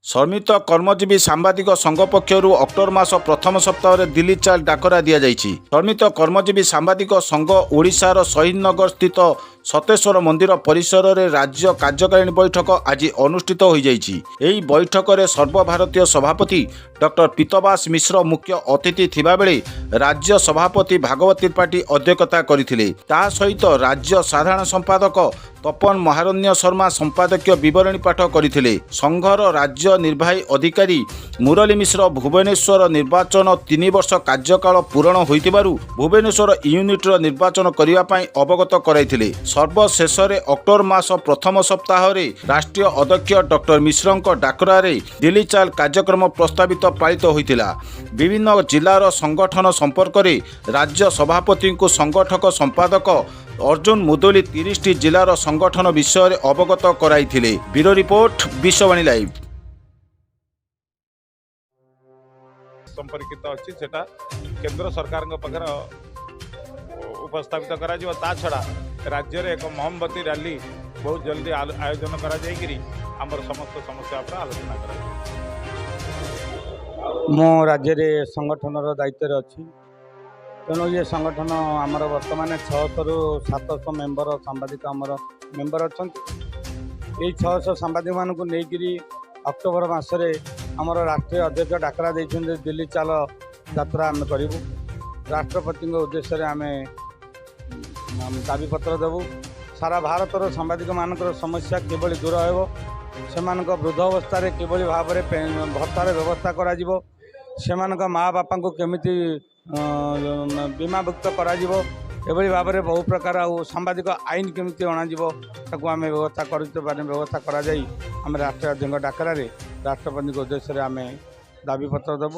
श्रमित कर्मजीवी सांबादिक संघ पक्षर अक्टोबर मास प्रथम सप्ताह दिल्ली चाल डाकरा दि जाइछि। श्रमित कर्मजीवी सांबादिक संघ ओडिशार शहीदनगर स्थित सतेश्वर मंदिर परिसर में राज्य कार्यकारिणी बैठक आज अनुष्ठित हो जाइछि। एही बैठक में सर्वभारतीय सभापति डॉक्टर पीतवास मिश्र मुख्य अतिथि थिबा बेले राज्य सभापति भागवत त्रिपाठी अध्यक्षता करथिले। ता सहित राज्य साधारण संपादक तपन महारण्य शर्मा संपादकीय विवरणी पाठ करथिले। संघर राज्य निर्वाही अधिकारी मुरली मिश्र भुवनेश्वर निर्वाचन 3 वर्ष कार्यकाल पूरण होइतिबारु भुवनेश्वर यूनिट्र निर्वाचन करिवा पई अवगत कराइथिले। सर्वशेष अक्टोबर मास प्रथम सप्ताह राष्ट्रीय अध्यक्ष डॉक्टर मिश्रଙ୍କ डाकरारे दिल्ली चाल कार्यक्रम प्रस्तावित पालित होइतिला। विभिन्न जिलार संगठन संपर्क में राज्य सभापति को संगठक संपादक अर्जुन मुदोली 30 टी जिलार संगठन विषय अवगत कराइथिले। Bureau report Biswabani live. संपर्कित अच्छी सेटा केंद्र सरकार पाखे उपस्थापित करा छड़ा राज्य में एक मोमबत्ती रैली बहुत जल्दी आयोजन करा आमर समस्त समस्या पर आलोचना करा। मो राज्य रे संगठन दायित्व अच्छी तेणु ये संगठन आमर वर्तमान 600 रु 700 मेंबर सांबादिक आमर मेंबर अच्छा। ये 600 सांबादिक मान को लेकरी अक्टोबर मासरे आमर राष्ट्रीय अध्यक्ष डाकरा देते दिल्ली चाल यात्रा आम करूँ। राष्ट्रपति उद्देश्य आम दाबीपत्र देवु। सारा भारतर सांबादिक मान समस्या किभली दूर हो से वृद्ध अवस्था किभली भाव में भत्तार व्यवस्था करा माँ बापा को केमिति बीमाभुक्त एभली भाव में बहु प्रकार सांबादिक आईन केमिति अणाजिवो ताकू आम व्यवस्था व्यवस्था करा आम राष्ट्रीय अध्यक्ष डाकरा राष्ट्रपति उद्देश्य आम दाबीपत्र देवु।